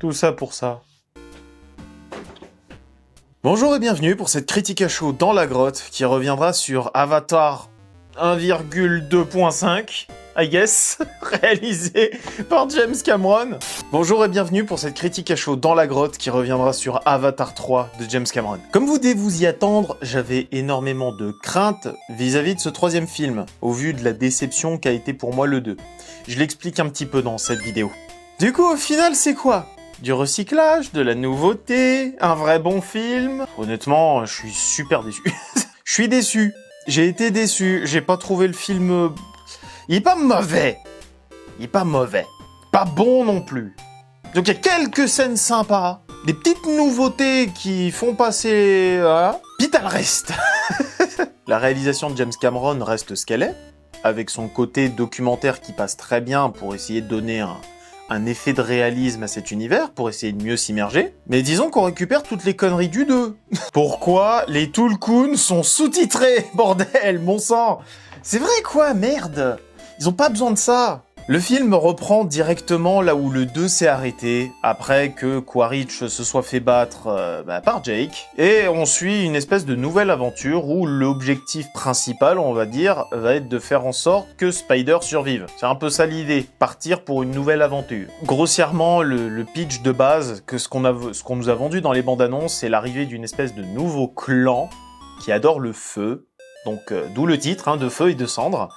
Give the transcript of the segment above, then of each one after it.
Tout ça pour ça. Bonjour et bienvenue pour cette critique à chaud dans la grotte qui reviendra sur Avatar 1,2.5, I guess, réalisé par James Cameron. Bonjour et bienvenue pour cette critique à chaud dans la grotte qui reviendra sur Avatar 3 de James Cameron. Comme vous devez vous y attendre, j'avais énormément de craintes vis-à-vis de ce troisième film, au vu de la déception qu'a été pour moi le 2. Je l'explique un petit peu dans cette vidéo. Du coup, au final, c'est quoi ? Du recyclage, de la nouveauté, un vrai bon film. Honnêtement, je suis super déçu. Je suis déçu. J'ai été déçu. J'ai pas trouvé le film... Il est pas mauvais. Il est pas mauvais. Pas bon non plus. Donc il y a quelques scènes sympas. Des petites nouveautés qui font passer... Voilà. Puis t'as le reste. La réalisation de James Cameron reste ce qu'elle est. Avec son côté documentaire qui passe très bien pour essayer de donner un effet de réalisme à cet univers, pour essayer de mieux s'immerger. Mais disons qu'on récupère toutes les conneries du 2. Pourquoi les Tulkun sont sous-titrés, bordel, bon sang. C'est vrai quoi, merde. Ils ont pas besoin de ça. Le film reprend directement là où le 2 s'est arrêté, après que Quaritch se soit fait battre par Jake, et on suit une espèce de nouvelle aventure où l'objectif principal, on va dire, va être de faire en sorte que Spider survive. C'est un peu ça l'idée, partir pour une nouvelle aventure. Grossièrement, le pitch de base, que ce qu'on nous a vendu dans les bandes annonces, c'est l'arrivée d'une espèce de nouveau clan qui adore le feu, donc d'où le titre, de feu et de cendres.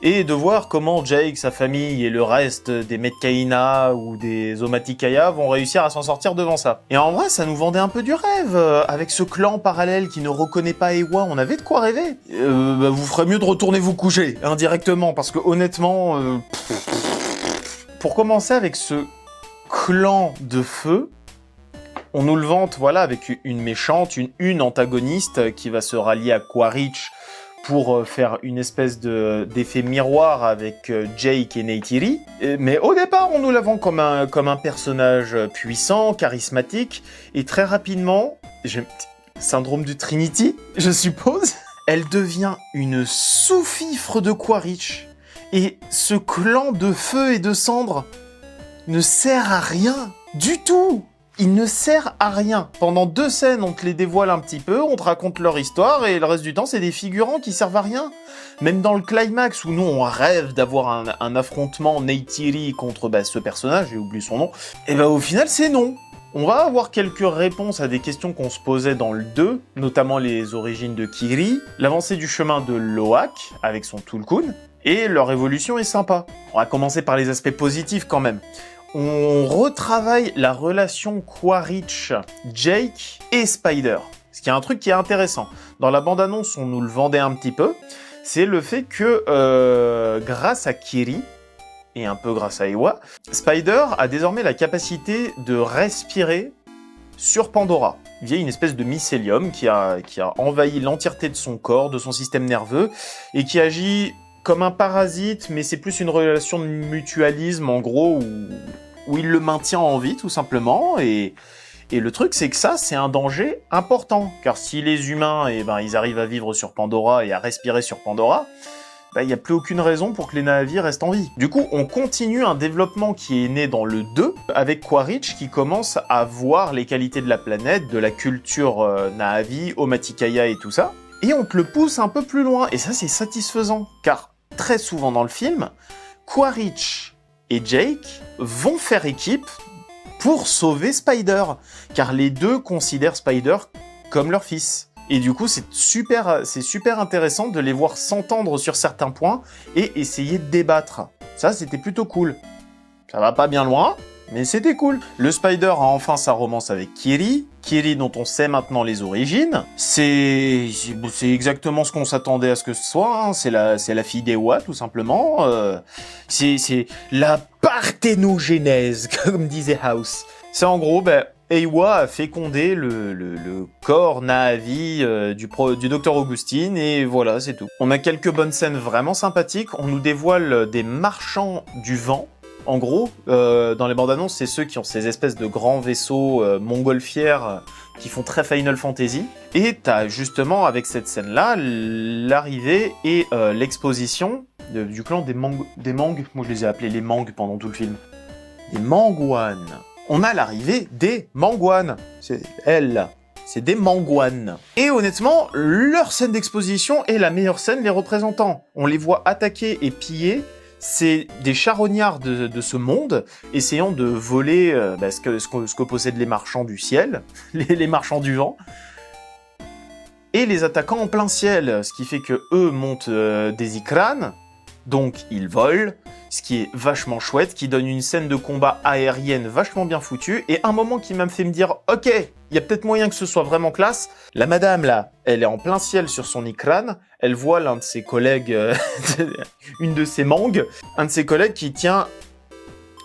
Et de voir comment Jake, sa famille et le reste des Metkayina ou des Omaticaya vont réussir à s'en sortir devant ça. Et en vrai, ça nous vendait un peu du rêve. Avec ce clan parallèle qui ne reconnaît pas Eywa, on avait de quoi rêver. Vous ferez mieux de retourner vous coucher, indirectement, parce que honnêtement... Pour commencer avec ce clan de feu, on nous le vante, voilà, avec une méchante, une antagoniste qui va se rallier à Quaritch pour faire une espèce d'effet miroir avec Jake et Neytiri. Mais au départ, on nous la vend comme un personnage puissant, charismatique, et très rapidement, syndrome du Trinity, je suppose, elle devient une sous-fifre de Quaritch. Et ce clan de feu et de cendres ne sert à rien du tout. Il ne sert à rien. Pendant 2 scènes, on te les dévoile un petit peu, on te raconte leur histoire, et le reste du temps, c'est des figurants qui servent à rien. Même dans le climax, où nous, on rêve d'avoir un affrontement Neytiri contre ce personnage, j'ai oublié son nom, et au final, c'est non. On va avoir quelques réponses à des questions qu'on se posait dans le 2, notamment les origines de Kiri, l'avancée du chemin de Loak, avec son Tulkun, et leur évolution est sympa. On va commencer par les aspects positifs quand même. On retravaille la relation Quaritch-Jake et Spider. Ce qui est un truc qui est intéressant. Dans la bande-annonce, on nous le vendait un petit peu. C'est le fait que, grâce à Kiri, et un peu grâce à Eywa, Spider a désormais la capacité de respirer sur Pandora, via une espèce de mycélium qui a envahi l'entièreté de son corps, de son système nerveux, et qui agit comme un parasite, mais c'est plus une relation de mutualisme, en gros, où il le maintient en vie, tout simplement, et le truc, c'est que ça, c'est un danger important, car si les humains, ils arrivent à vivre sur Pandora et à respirer sur Pandora, il n'y a plus aucune raison pour que les Na'vi restent en vie. Du coup, on continue un développement qui est né dans le 2, avec Quaritch qui commence à voir les qualités de la planète, de la culture Na'vi, Omaticaya et tout ça, et on te le pousse un peu plus loin, et ça c'est satisfaisant, car très souvent dans le film, Quaritch et Jake vont faire équipe pour sauver Spider, car les deux considèrent Spider comme leur fils. Et du coup, c'est super intéressant de les voir s'entendre sur certains points et essayer de débattre. Ça, c'était plutôt cool. Ça va pas bien loin, mais c'était cool. Le Spider a enfin sa romance avec Kiri. Kiri dont on sait maintenant les origines. C'est exactement ce qu'on s'attendait à ce que ce soit. C'est la fille d'Eywa, tout simplement. C'est la parthénogenèse, comme disait House. C'est en gros, Eywa a fécondé le corps Na'vi du docteur Augustine, et voilà, c'est tout. On a quelques bonnes scènes vraiment sympathiques. On nous dévoile des marchands du vent. En gros, dans les bandes annonces, c'est ceux qui ont ces espèces de grands vaisseaux montgolfières qui font très Final Fantasy. Et t'as justement, avec cette scène-là, l'arrivée et l'exposition du clan des Mang. Moi, je les ai appelés les Mang pendant tout le film. Les Mangwan. on a l'arrivée des Mangwan. C'est elle. C'est des Mangwan. Et honnêtement, leur scène d'exposition est la meilleure scène les représentant. On les voit attaquer et piller. C'est des charognards de ce monde, essayant de voler ce que possèdent les marchands du ciel, les marchands du vent, et les attaquant en plein ciel, ce qui fait que eux montent des Ikran, donc ils volent, ce qui est vachement chouette, qui donne une scène de combat aérienne vachement bien foutue, et un moment qui m'a fait me dire « Ok, il y a peut-être moyen que ce soit vraiment classe ». La madame, là, elle est en plein ciel sur son Ikran, elle voit l'un de ses collègues, une de ses mangues, un de ses collègues qui tient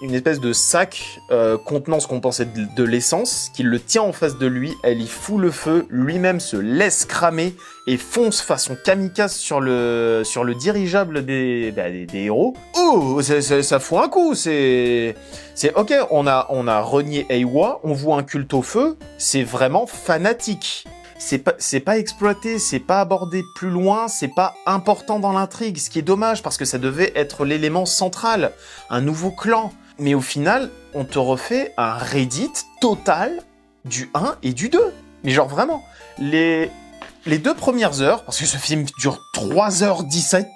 une espèce de sac contenant ce qu'on pensait de l'essence, qu'il le tient en face de lui, elle y fout le feu, lui-même se laisse cramer et fonce façon kamikaze sur le dirigeable des héros. Oh, ça fout un coup, c'est ok, on a renié Eywa, on voit un culte au feu, c'est vraiment fanatique. C'est pas exploité, c'est pas abordé plus loin, c'est pas important dans l'intrigue, ce qui est dommage parce que ça devait être l'élément central, un nouveau clan. Mais au final, on te refait un Reddit total du 1 et du 2. Mais genre vraiment, les 2 premières heures, parce que ce film dure 3h17,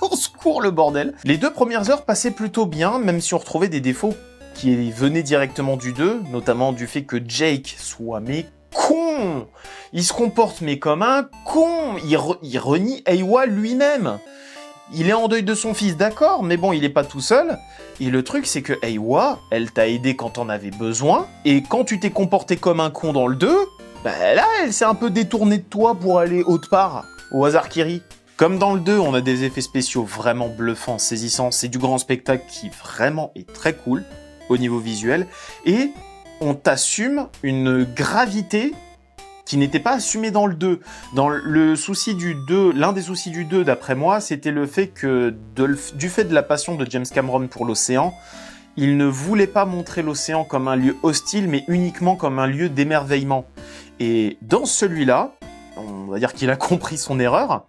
au secours le bordel. Les 2 premières heures passaient plutôt bien, même si on retrouvait des défauts qui venaient directement du 2, notamment du fait que Jake soit con. Il se comporte mais comme un con. Il renie Eywa lui-même. Il est en deuil de son fils, d'accord, mais bon, il est pas tout seul. Et le truc, c'est que Eywa, elle t'a aidé quand t'en avais besoin, et quand tu t'es comporté comme un con dans le 2, bah là, elle s'est un peu détournée de toi pour aller autre part, au hasard qui rit. Comme dans le 2, on a des effets spéciaux vraiment bluffants, saisissants, c'est du grand spectacle qui vraiment est très cool au niveau visuel, et on t'assume une gravité qui n'était pas assumée dans le 2. Dans le souci du 2, l'un des soucis du 2, d'après moi, c'était le fait que, du fait de la passion de James Cameron pour l'océan, il ne voulait pas montrer l'océan comme un lieu hostile, mais uniquement comme un lieu d'émerveillement. Et dans celui-là, on va dire qu'il a compris son erreur,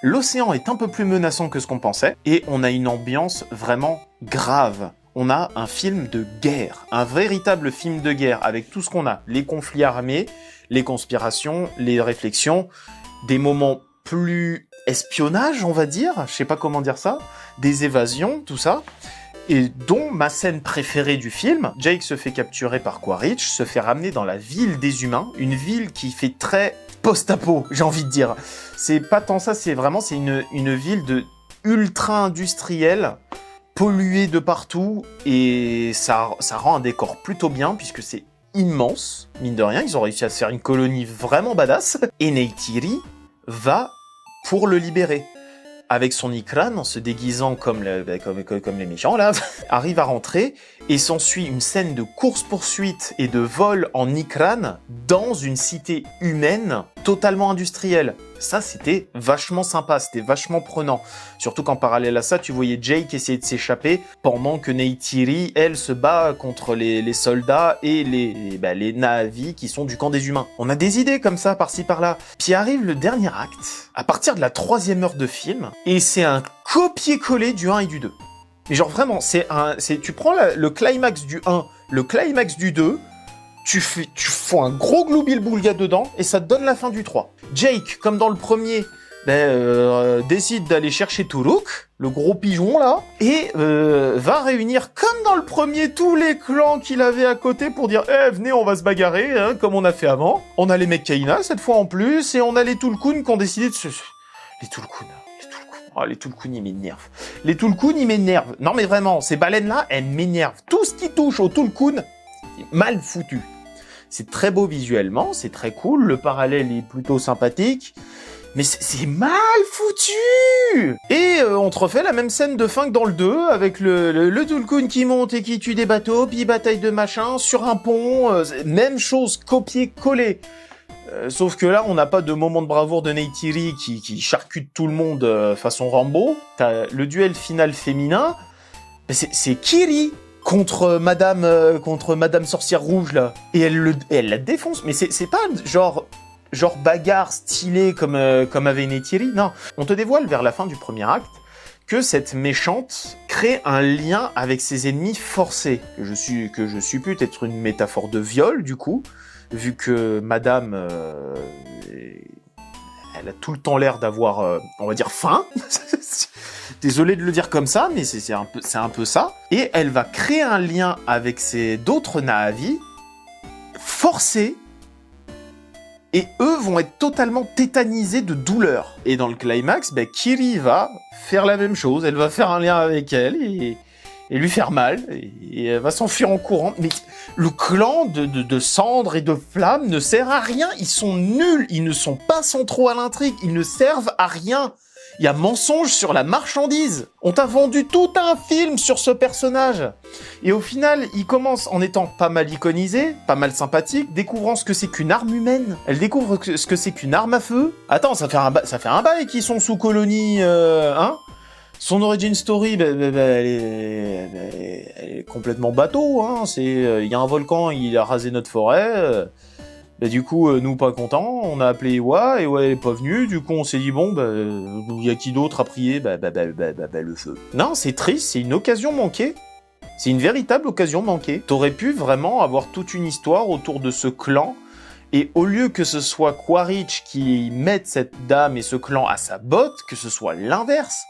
l'océan est un peu plus menaçant que ce qu'on pensait, et on a une ambiance vraiment grave. On a un film de guerre, un véritable film de guerre, avec tout ce qu'on a, les conflits armés, les conspirations, les réflexions, des moments plus espionnage, on va dire, je sais pas comment dire ça, des évasions, tout ça, et dont ma scène préférée du film, Jake se fait capturer par Quaritch, se fait ramener dans la ville des humains, une ville qui fait très post-apo, j'ai envie de dire. C'est pas tant ça, c'est une ville de ultra-industrielle, polluée de partout, et ça rend un décor plutôt bien, puisque c'est immense, mine de rien, ils ont réussi à se faire une colonie vraiment badass, et Neytiri va pour le libérer. Avec son Ikran, en se déguisant comme les méchants, là, arrive à rentrer, et s'ensuit une scène de course-poursuite et de vol en Ikran dans une cité humaine totalement industrielle. Ça, c'était vachement sympa, c'était vachement prenant. Surtout qu'en parallèle à ça, tu voyais Jake essayer de s'échapper, pendant que Neytiri, elle, se bat contre les soldats et les Na'vi qui sont du camp des humains. On a des idées comme ça, par-ci par-là. Puis arrive le dernier acte, à partir de la 3e heure de film, et c'est un copier-coller du 1 et du 2. Mais genre vraiment, tu prends le climax du 1, le climax du 2, tu fais un gros gloubi-boulga dedans, et ça te donne la fin du 3. Jake, comme dans le premier, décide d'aller chercher Turuk, le gros pigeon là, et va réunir, comme dans le premier, tous les clans qu'il avait à côté pour dire « venez, on va se bagarrer, hein, comme on a fait avant. » On a les Mekkaina, cette fois en plus, et on a les Tulkun qui ont décidé de se... Les Tulkun... Oh, les Tulkun, ils m'énervent. Les Tulkun, ils m'énervent. Non, mais vraiment, ces baleines-là, elles m'énervent. Tout ce qui touche aux Tulkun, c'est mal foutu. C'est très beau visuellement, c'est très cool, le parallèle est plutôt sympathique, mais c'est mal foutu. Et on te refait la même scène de fin que dans le 2, avec le Tulkun qui monte et qui tue des bateaux, puis bataille de machin, sur un pont, même chose, copier-coller. Sauf que là, on n'a pas de moment de bravoure de Neytiri qui charcute tout le monde façon Rambo. T'as le duel final féminin, c'est Kiri contre Madame Sorcière Rouge, là. Et elle la défonce. Mais c'est pas genre bagarre stylée comme avait Neytiri, non. On te dévoile vers la fin du premier acte que cette méchante crée un lien avec ses ennemis forcés, que je suppute être une métaphore de viol, du coup, vu que madame, elle a tout le temps l'air d'avoir, on va dire, faim. Désolé de le dire comme ça, mais c'est un peu ça. Et elle va créer un lien avec d'autres Na'vi, forcés, et eux vont être totalement tétanisés de douleur. Et dans le climax, Kiri va faire la même chose. Elle va faire un lien avec elle et lui faire mal. Et elle va s'enfuir en courant. Mais le clan de cendres et de flammes ne sert à rien. Ils sont nuls. Ils ne sont pas centraux à l'intrigue. Ils ne servent à rien. Il y a mensonge sur la marchandise. On t'a vendu tout un film sur ce personnage. Et au final, il commence en étant pas mal iconisé, pas mal sympathique, découvrant ce que c'est qu'une arme humaine. Elle découvre ce que c'est qu'une arme à feu. Attends, ça fait un bail qu'ils sont sous colonie, hein. Son origin story, elle est complètement bateau, hein. Il y a un volcan, il a rasé notre forêt. Du coup, nous pas contents, on a appelé Ewa elle est pas venue, du coup on s'est dit bon, y a qui d'autre à prier, le feu. Non, c'est triste, c'est une occasion manquée. C'est une véritable occasion manquée. T'aurais pu vraiment avoir toute une histoire autour de ce clan, et au lieu que ce soit Quaritch qui mette cette dame et ce clan à sa botte, que ce soit l'inverse,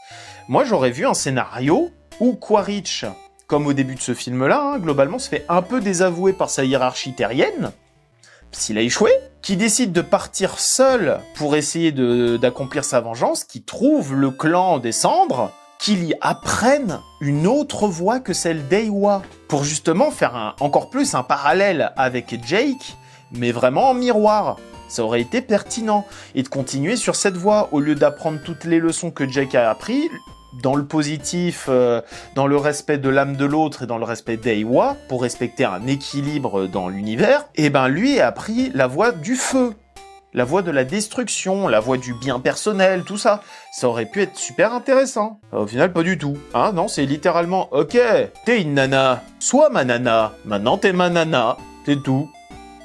moi j'aurais vu un scénario où Quaritch, comme au début de ce film-là, hein, globalement se fait un peu désavouer par sa hiérarchie terrienne, s'il a échoué, qui décide de partir seul pour essayer d'accomplir sa vengeance, qui trouve le clan des cendres, qu'il y apprenne une autre voie que celle d'Eywa, pour justement faire encore plus un parallèle avec Jake, mais vraiment en miroir. Ça aurait été pertinent, et de continuer sur cette voie, au lieu d'apprendre toutes les leçons que Jake a appris, dans le positif, dans le respect de l'âme de l'autre et dans le respect d'Eywa, pour respecter un équilibre dans l'univers, et lui a appris la voie du feu, la voie de la destruction, la voie du bien personnel, tout ça. Ça aurait pu être super intéressant. Au final, pas du tout. Hein, non, c'est littéralement, ok, t'es une nana, sois ma nana, maintenant t'es ma nana, c'est tout.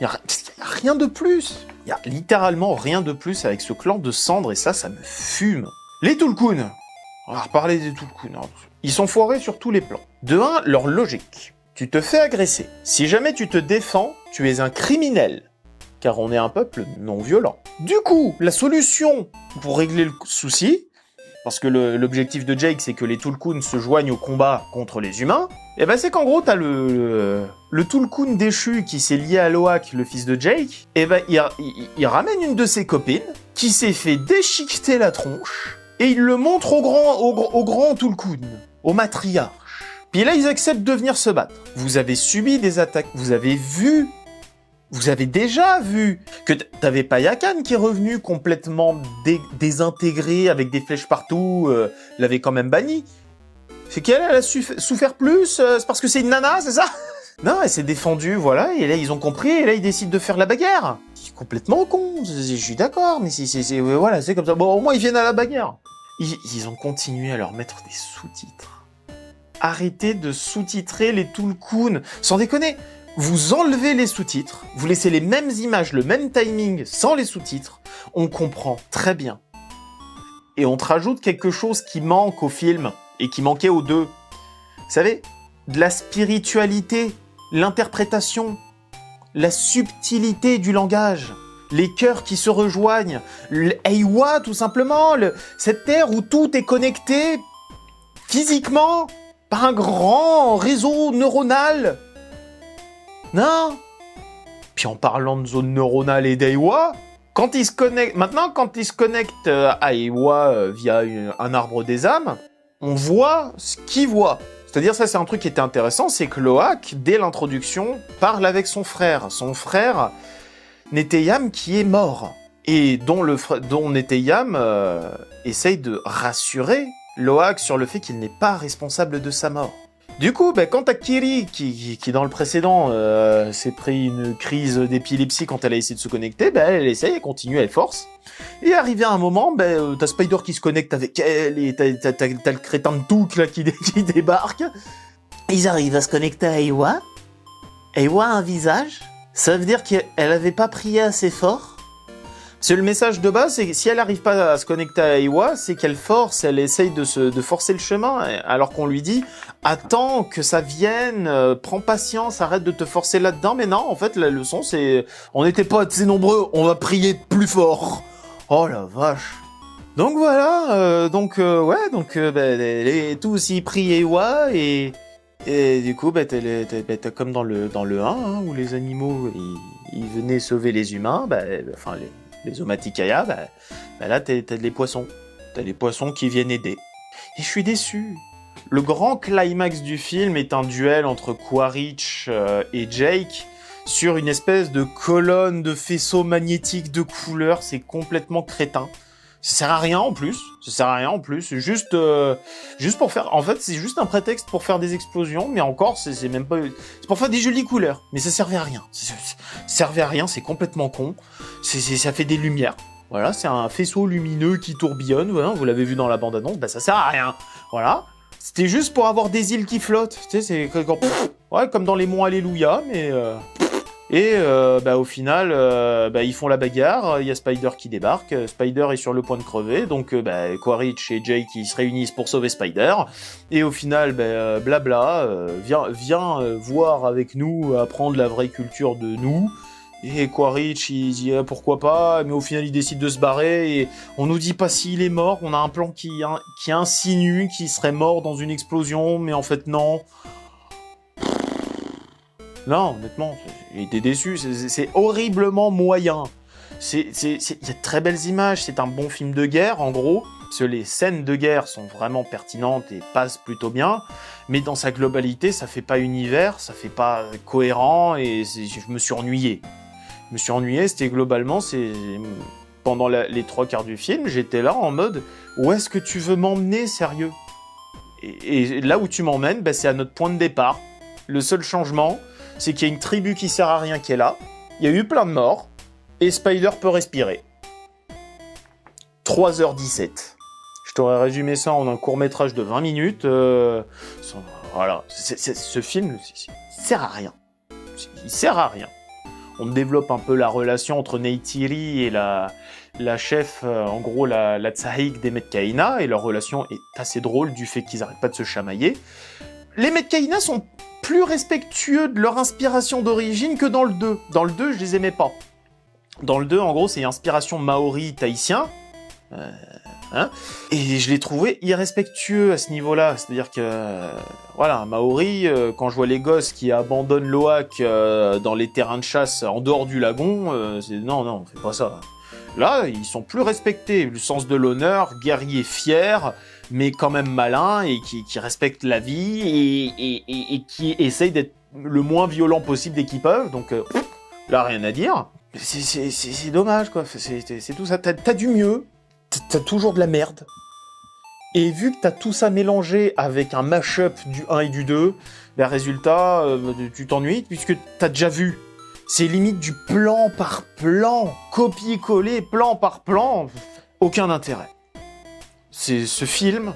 Y a rien de plus. Y a littéralement rien de plus avec ce clan de cendres, et ça me fume. Les Tulkun. On va reparler des Tulkun. Ils sont foirés sur tous les plans. De 1, leur logique. Tu te fais agresser. Si jamais tu te défends, tu es un criminel. Car on est un peuple non violent. Du coup, la solution pour régler le souci, parce que l'objectif de Jake, c'est que les Tulkun se joignent au combat contre les humains, c'est qu'en gros, t'as le Tulkun déchu qui s'est lié à Loak, le fils de Jake, il ramène une de ses copines, qui s'est fait déchiqueter la tronche, et il le montre au grand Tulkun, au matriarche. Puis là, ils acceptent de venir se battre. Vous avez subi des attaques, vous avez déjà vu que t'avais Payakan qui est revenu complètement désintégré, avec des flèches partout, l'avait quand même banni. C'est qu'elle a souffert plus, c'est parce que c'est une nana, c'est ça? Non, elle s'est défendue, voilà, et là ils ont compris, et là ils décident de faire la bagarre. C'est complètement con, je suis d'accord, mais voilà, c'est comme ça. Bon, au moins ils viennent à la bagarre. Ils ont continué à leur mettre des sous-titres. Arrêtez de sous-titrer les Tulkun, sans déconner. Vous enlevez les sous-titres, vous laissez les mêmes images, le même timing, sans les sous-titres, on comprend très bien. Et on te rajoute quelque chose qui manque au film, et qui manquait aux deux. Vous savez, de la spiritualité, l'interprétation, la subtilité du langage, les cœurs qui se rejoignent, Eywa tout simplement, cette terre où tout est connecté physiquement par un grand réseau neuronal. Non. Puis en parlant de zone neuronale et d'Eywa, quand ils se connectent à Eywa via un arbre des âmes, on voit ce qu'ils voient. C'est-à-dire, ça c'est un truc qui était intéressant, c'est que Loak, dès l'introduction, parle avec son frère. Son frère, Neteyam, qui est mort. Et dont Neteyam essaye de rassurer Loak sur le fait qu'il n'est pas responsable de sa mort. Du coup, quand t'as Kiri, qui dans le précédent s'est pris une crise d'épilepsie quand elle a essayé de se connecter, elle essaye, elle continue, elle force. Et arrivé à un moment, t'as Spider qui se connecte avec elle, et t'as le crétin de Touk là, qui débarque. Ils arrivent à se connecter à Eywa. Eywa a un visage. Ça veut dire qu'elle avait pas prié assez fort. C'est le message de base, c'est que si elle n'arrive pas à se connecter à Iwa, c'est qu'elle force, elle essaye de forcer le chemin, alors qu'on lui dit « Attends que ça vienne, prends patience, arrête de te forcer là-dedans. » Mais non, en fait, la leçon, c'est « On n'était pas assez nombreux, on va prier plus fort. » Oh la vache. Donc voilà, tous ils prient Iwa, et du coup, t'as comme dans le 1, hein, où les animaux, ils venaient sauver les humains, les Omaticaya, là, t'as les poissons. T'as les poissons qui viennent aider. Et je suis déçu. Le grand climax du film est un duel entre Quaritch et Jake sur une espèce de colonne de faisceaux magnétiques de couleurs. C'est complètement crétin. Ça sert à rien en plus. C'est juste pour faire. En fait, c'est juste un prétexte pour faire des explosions, mais encore, c'est même pas. C'est pour faire des jolies couleurs, mais ça servait à rien. Ça servait à rien. C'est complètement con. Ça fait des lumières. Voilà, c'est un faisceau lumineux qui tourbillonne. Voilà, vous l'avez vu dans la bande-annonce. Ça sert à rien. Voilà. C'était juste pour avoir des îles qui flottent. Tu sais, c'est comme dans les monts Alléluia, mais. Au final, ils font la bagarre, il y a Spider qui débarque, Spider est sur le point de crever, donc Quaritch et Jake ils se réunissent pour sauver Spider, et au final, viens voir avec nous, apprendre la vraie culture de nous, et Quaritch il dit pourquoi pas, mais au final il décide de se barrer, et on nous dit pas s'il est mort, on a un plan qui insinue qu'il serait mort dans une explosion, mais en fait non. Non, honnêtement, j'ai été déçu, c'est horriblement moyen. Il y a de très belles images, c'est un bon film de guerre, en gros, parce que les scènes de guerre sont vraiment pertinentes et passent plutôt bien, mais dans sa globalité, ça fait pas univers, ça fait pas cohérent, et je me suis ennuyé. C'était globalement, pendant les 3 quarts du film, j'étais là en mode, où est-ce que tu veux m'emmener, sérieux ? Et là où tu m'emmènes, c'est à notre point de départ. Le seul changement, c'est qu'il y a une tribu qui sert à rien qui est là, il y a eu plein de morts, et Spider peut respirer. 3h17. Je t'aurais résumé ça en un court-métrage de 20 minutes. Voilà. Ce film, il sert à rien. Il sert à rien. On développe un peu la relation entre Neytiri et la chef, en gros la Tsahik des Metkayina, et leur relation est assez drôle du fait qu'ils n'arrêtent pas de se chamailler. Les Metkayina sont plus respectueux de leur inspiration d'origine que dans le 2. Dans le 2, je les aimais pas. Dans le 2, en gros, c'est inspiration maori tahitien. Et je l'ai trouvé irrespectueux à ce niveau-là. C'est-à-dire que, un maori, quand je vois les gosses qui abandonnent l'oak dans les terrains de chasse en dehors du lagon, c'est non, on fait pas ça. Là, ils sont plus respectés. Le sens de l'honneur, guerrier fier, mais quand même malin, et qui respecte la vie, et qui essaye d'être le moins violent possible dès qu'ils peuvent. Donc, là, rien à dire. C'est dommage, quoi. C'est tout ça. T'as du mieux. T'as toujours de la merde. Et vu que t'as tout ça mélangé avec un mash-up du 1 et du 2, résultat, tu t'ennuies, puisque t'as déjà vu. C'est limite du plan par plan, copier-coller, plan par plan. Aucun intérêt. Ce film,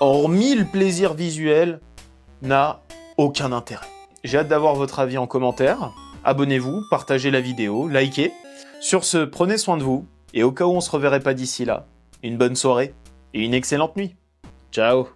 hormis le plaisir visuel, n'a aucun intérêt. J'ai hâte d'avoir votre avis en commentaire. Abonnez-vous, partagez la vidéo, likez. Sur ce, prenez soin de vous. Et au cas où on se reverrait pas d'ici là, une bonne soirée et une excellente nuit. Ciao.